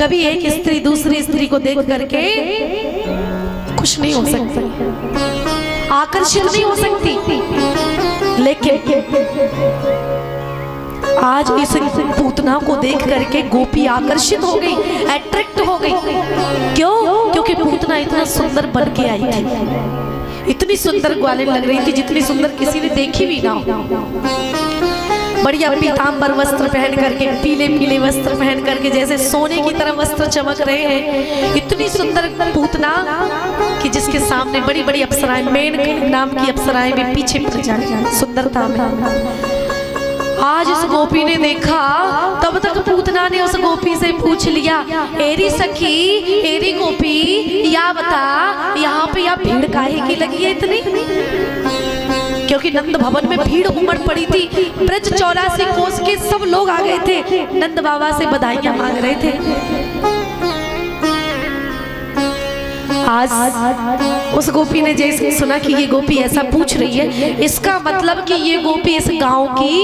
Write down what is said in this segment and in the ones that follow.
कभी एक स्त्री दूसरी स्त्री को देख करके खुश नहीं हो सकती, आकर्षित नहीं हो सकती, लेकिन आज इस पूतना को देख करके गोपी आकर्षित हो गई, अट्रैक्ट हो गई। क्यों? क्योंकि पूतना इतना सुंदर बन के आई थी, इतनी सुंदर ग्वालिन लग रही थी जितनी सुंदर किसी ने देखी भी ना हो। बढ़िया पीतांबर वस्त्र पहन करके, पीले पीले वस्त्र पहन करके, जैसे सोने की तरह वस्त्र चमक रहे हैं। इतनी सुंदर पूतना कि जिसके सामने बड़ी बड़ी अप्सराएं, मेनका नाम की अप्सराएं भी पीछे पड़ जाए सुंदरता में। आज इस गोपी ने देखा, तब तक पूतना ने उस गोपी से पूछ लिया, एरी सखी, एरी गोपी, या बता यहाँ पे या भीड़ काहे की लगी है इतनी? क्योंकि नंद भवन में भीड़ उमड़ पड़ी थी। ब्रज 84 कोस के सब लोग आ गए थे, नंद बाबा से बधाइयां मांग रहे थे। आज उस गोपी ने जैसे सुना कि ये गोपी ऐसा पूछ रही है, इसका मतलब कि ये गोपी इस गांव की,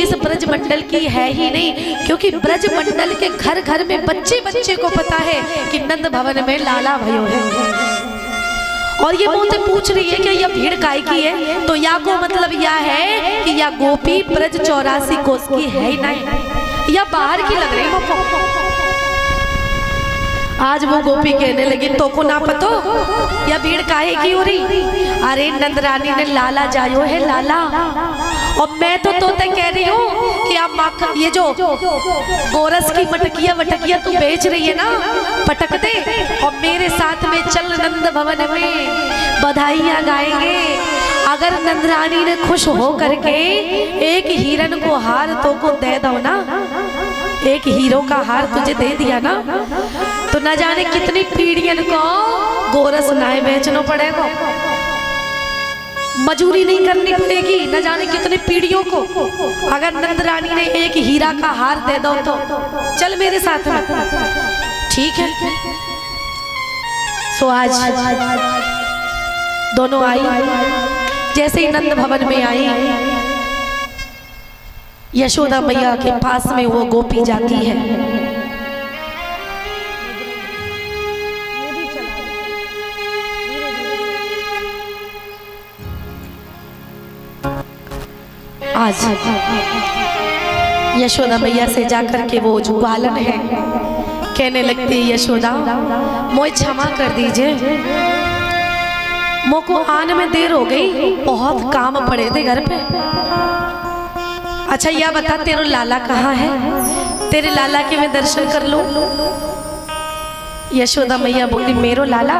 इस ब्रज मंडल की है ही नहीं। क्योंकि ब्रज मंडल के घर घर में बच्चे बच्चे को पता है कि नंद भवन में लाला भयो है। और ये मुझसे पूछ रही है कि यह भीड़ काय की है, तो या को मतलब यह है कि यह गोपी ब्रज 84 कोस की है ही नहीं, या बाहर की लग रही है। आज वो गोपी कहने लगी, तो को ना पतो या भीड़ काहे की हो रही? अरे नंद रानी ने लाला जायो है, लाला। और मैं तो तोते कह रही हूँ कि आप माखन, ये जो गोरस की मटकिया तू बेच रही है ना, पटक दे और मेरे साथ में चल नंद भवन में, बधाइयाँ गाएंगे। अगर नंद रानी ने खुश हो करके एक हिरन को हार तो को दे दो ना, एक हीरो का हार तुझे दे दिया ना, तो न जाने कितनी पीढ़ियन को गोरस नाय बेचना पड़ेगा, मजूरी नहीं करनी पड़ेगी, न जाने कितने पीढ़ियों को। अगर नंद रानी ने एक हीरा का हार दे दो तो चल मेरे साथ में, ठीक है। सो आज दोनों आई, जैसे ही नंद भवन में आई, यशोदा मैया के पास में वो गोपी जाती है। आज यशोदा मैया से जाकर के वो जो ग्वालन है कहने लगती है, यशोदा मोए क्षमा कर दीजिए, मोको आने में देर हो गई, बहुत काम पड़े थे घर पे। अच्छा यह बता तेरा लाला कहाँ है, तेरे लाला के मैं दर्शन कर लूं? यशोदा मैया बोली, मेरो लाला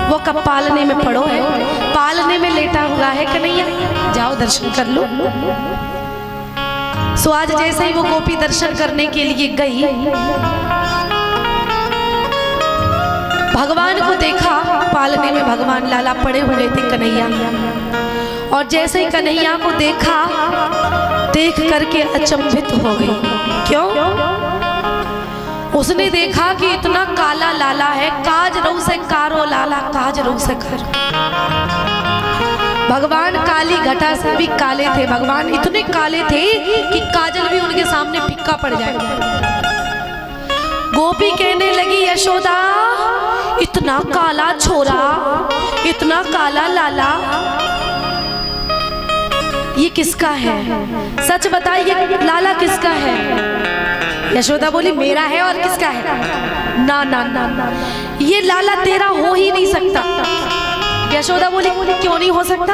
वो कब पालने में पड़ो है, पालने में लेटा हुआ है कन्हैया, जाओ दर्शन कर लो। सो आज जैसे ही वो गोपी दर्शन करने के लिए गई, भगवान को देखा, पालने में भगवान लाला पड़े हुए थे कन्हैया। और जैसे ही कन्हैया को देखा, देख करके अचंभित हो गई। क्यों? उसने देखा कि इतना काला लाला है, काज रू से कारो लाला, काज रू से कर। भगवान काली घटा से भी काले थे, भगवान इतने काले थे कि काजल भी उनके सामने फिक्का पड़ जाएगा। गोपी कहने लगी, यशोदा इतना काला छोरा, इतना काला लाला, ये किसका है? सच बताइए लाला किसका है? यशोदा बोली, मेरा है। और किसका है? ना ना ना ना, ये लाला तेरा हो ही नहीं सकता। यशोदा बोली, क्यों नहीं हो सकता?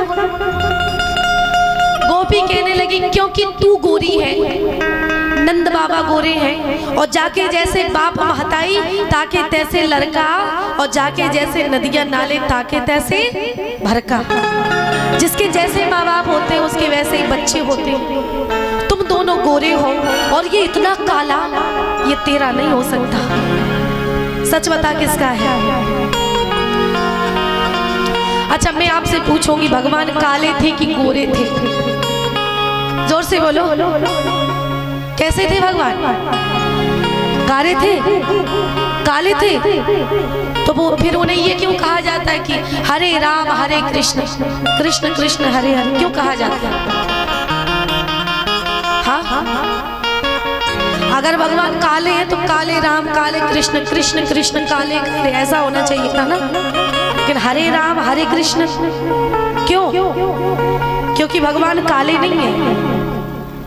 गोपी कहने लगी, क्योंकि तू गोरी है, नंद बाबा गोरे हैं, और जाके जैसे बाप महताई ताके तैसे लड़का, और जाके जैसे नदियां नाले ताके तैसे भरका। जिसके जैसे माँ बाप होते हैं उसके वैसे ही बच्चे होते हैं। तुम दोनों गोरे हो और ये इतना काला, ये तेरा नहीं हो सकता। सच बता किसका है? अच्छा मैं आपसे पूछूंगी, भगवान काले थे कि गोरे थे? जोर से बोलो, कैसे थे भगवान? काले थे? काले थे तो वो फिर उन्हें ये क्यों कहा जाता है कि हरे राम हरे कृष्ण, कृष्ण कृष्ण हरे हरे क्यों कहा जाता है? हाँ, अगर भगवान काले हैं तो काले राम काले कृष्ण, कृष्ण कृष्ण काले काले, ऐसा होना चाहिए था ना। लेकिन हरे राम हरे कृष्ण क्यों? क्योंकि भगवान काले नहीं है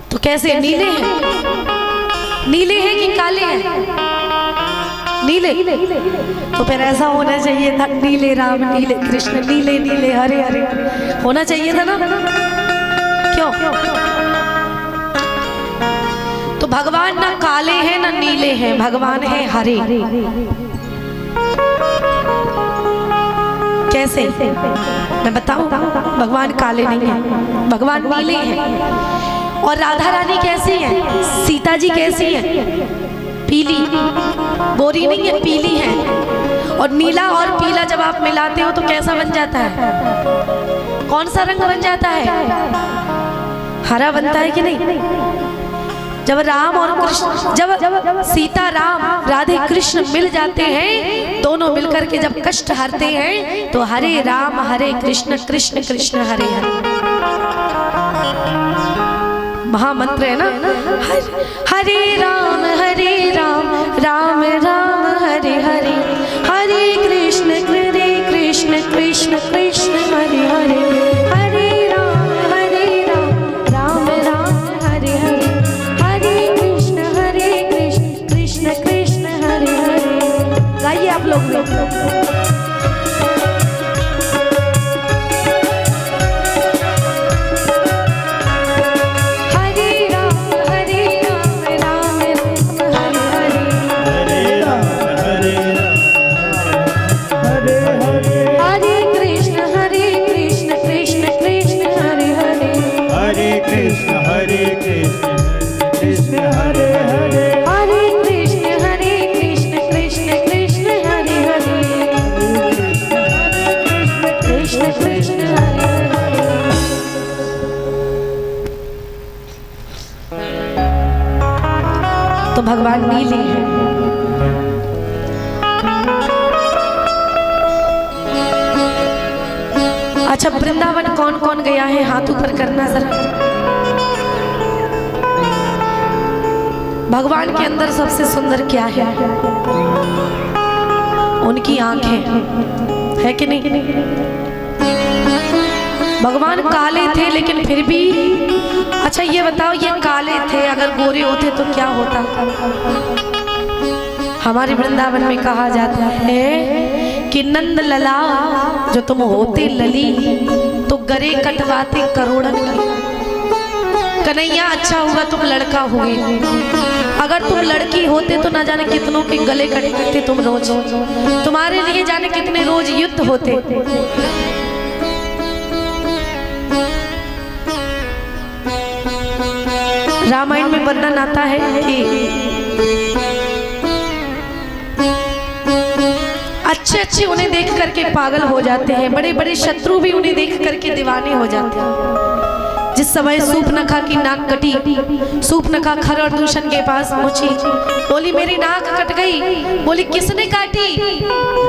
तो कैसे नीले हैं? नीले हैं कि काले हैं? नीले। तो फिर ऐसा होना चाहिए था नीले राम नीले कृष्ण नीले नीले हरे हरे होना चाहिए था ना। क्यों? तो भगवान ना काले हैं ना नीले हैं, भगवान है हरे। कैसे मैं बताऊं? भगवान काले नहीं है, भगवान नीले हैं। और राधा रानी कैसी है? सीता जी कैसी है? पीली, गोरी नहीं है, पीली है। और नीला और पीला जब आप मिलाते हो तो कैसा बन जाता है? कौन सा रंग बन जाता है? हरा बनता है कि नहीं? जब राम और कृष्ण, जब सीता राम राधे कृष्ण मिल जाते हैं, दोनों मिलकर के जब कष्ट हरते हैं तो हरे राम हरे कृष्ण कृष्ण कृष्ण हरे हरे महामंत्र है ना। हरे राम राम राम हरे हरे, हरे कृष्ण कृष्ण कृष्ण हरे हरे, हरे राम राम राम हरे हरे, हरे कृष्ण कृष्ण कृष्ण हरे हरे। गाइए आप लोग। तो भगवान नीले हैं। अच्छा, वृंदावन कौन कौन गया है? हाथ ऊपर करना जरा। भगवान के अंदर सबसे सुंदर क्या है? उनकी आंखें है कि नहीं? भगवान काले थे लेकिन फिर भी, अच्छा ये बताओ, ये काले थे, अगर गोरे होते तो क्या होता? हमारे वृंदावन में कहा जाता है कि नंद लला जो तुम होते लली तो गरे कटवाते करोड़न के। कन्हैया अच्छा हुआ तुम लड़का हुए, अगर तुम लड़की होते तो ना जाने कितनों के गले कटते तुम रोज, तुम्हारे लिए जाने कितने रोज युद्ध होते। रामायण में वर्णन आता है कि अच्छे उन्हें देख करके पागल हो जाते हैं, बड़े बड़े शत्रु भी उन्हें देख करके दीवाने हो जाते हैं। जिस समय सूर्पनखा की नाक कटी, सूर्पनखा खरदूषण के पास पहुंची, बोली मेरी नाक कट गई। बोली किसने काटी?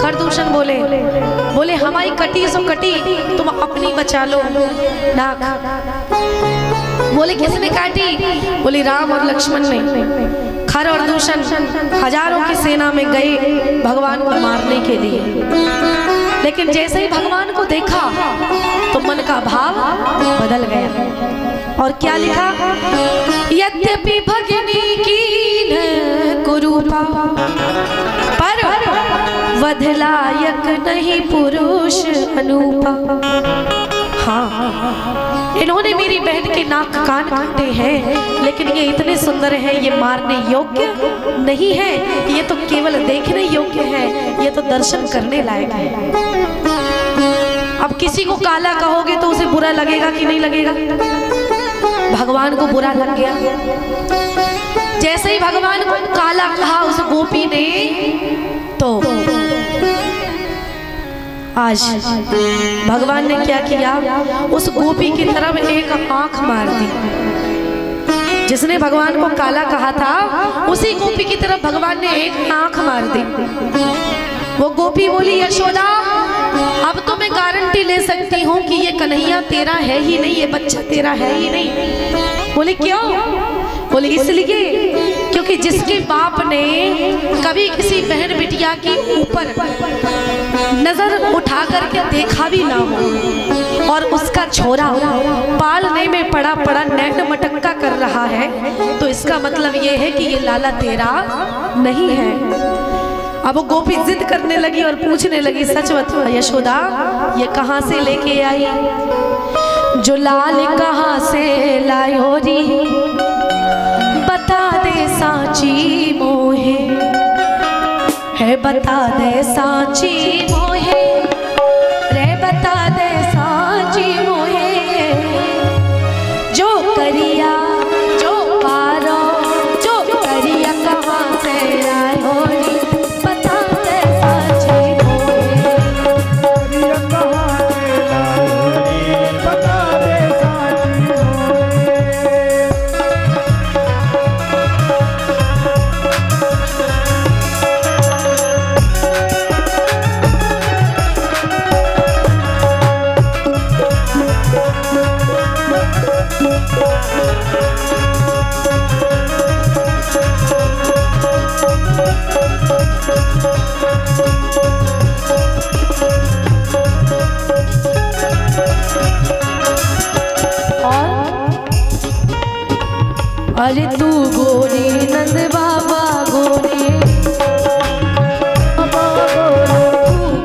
खरदूषण बोले हमारी कटी सो कटी, तुम अपनी बचा लो नाक। बोले किसने काटी? बोली राम और लक्ष्मण ने। खर और दूषण हजारों की सेना में गए भगवान को मारने के लिए, लेकिन जैसे ही भगवान को देखा तो मन का भाव बदल गया। और क्या लिखा? यद्यपि भगिनी की कुरूपा पर वध लायक नहीं पुरुष अनूपा। हाँ, इन्होंने मेरी बहन के नाक कान काटे हैं, लेकिन ये इतने सुंदर हैं, ये मारने योग्य नहीं है, ये तो केवल देखने योग्य है, ये तो दर्शन करने लायक है। अब किसी को काला कहोगे तो उसे बुरा लगेगा कि नहीं लगेगा? भगवान को बुरा लग गया। जैसे ही भगवान को काला कहा उस गोपी ने, तो आज भगवान ने क्या किया? उस गोपी की तरफ एक आंख मार दी। जिसने भगवान को काला कहा था, उसी गोपी की तरफ भगवान ने एक आंख मार दी। वो गोपी बोली यशोदा, अब तो मैं गारंटी ले सकती हूँ कि ये कन्हैया तेरा है ही नहीं, ये बच्चा तेरा है ही नहीं। बोले क्यों? बोले इसलिए क्योंकि जिसके बाप ने कभी किसी बहन बिटिया के ऊपर नजर उठा करके देखा भी ना हो और उसका छोरा पालने में पड़ा पड़ा नैन मटक्का कर रहा है, तो इसका मतलब ये है कि ये लाला तेरा नहीं है। अब वो गोपी जिद करने लगी और पूछने लगी, सच बता यशोदा ये कहाँ से लेके आई? जो लाल कहाँ से लायो री, बता दे साची मोहे, है बता दे साची मोहे, रे बता दे साची मोहे। जो करिया जो पारो जो करिया कहाँ से लायो री, बता दे साची मोहे। करिया कहाँ से लायो रे, बता दे साची मोहे। अरे तू गोरी नंद बाबा गोरी, तू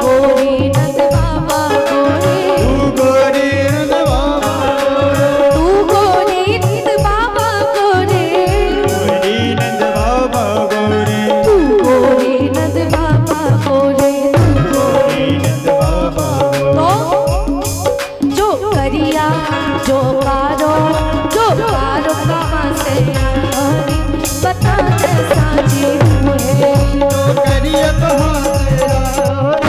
गोरी नंद बाबा गोरी, तू गोरी नंद बाबा गोरे, तू गोरी नंद बाबा गोरी, गोरी नंद बाबा गोरे, तू गोरी नंद बाबा गोरी, गोरी नंद बाबा गोरे। तो जो करिया जो पारो कहाँ से आई, बता दे साची मोहे। करिया कहाँ से लायो